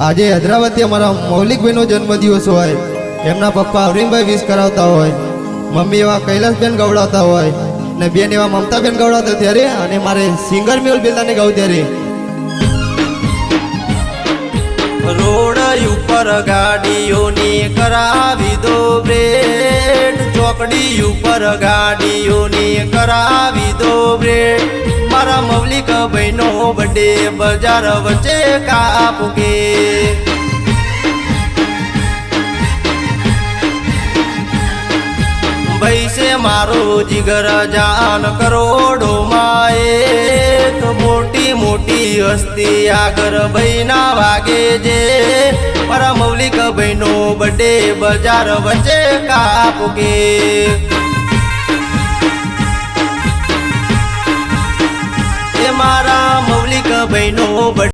આજે હૈદરાબાદથી અમારા મૌલિકભાઈનો જન્મદિવસ હોય, એમના પપ્પા અરવિંદભાઈ વિશ કરાવતા હોય, મમ્મી એવા કૈલાસબેન ગવડાવતા હોય ને બેન એવા મમતાબેન ગવડાવતા ત્યારે અને મારે સિંગર મેલ બેલાને ગાવ ત્યારે રોડ ઉપર ગાડીઓની કરાવી દો બ્રેડ, ચોકડી ઉપર ગાડીઓની કરાવી દો બ્રેડ, મારા મૌલિક ભાઈનો બર્થડે બજાર વચ્ચે કાપું કે ભાઈ છે મારો જીગર જાન કરોડો માએ તો મોટી મોટી હસ્તી આગળ ભાઈ ના વાગે જે મારા મૌલિક ભાઈનો બર્થડે બજાર વચ્ચે કાપું કે મારા મૌલિક ભાઈનો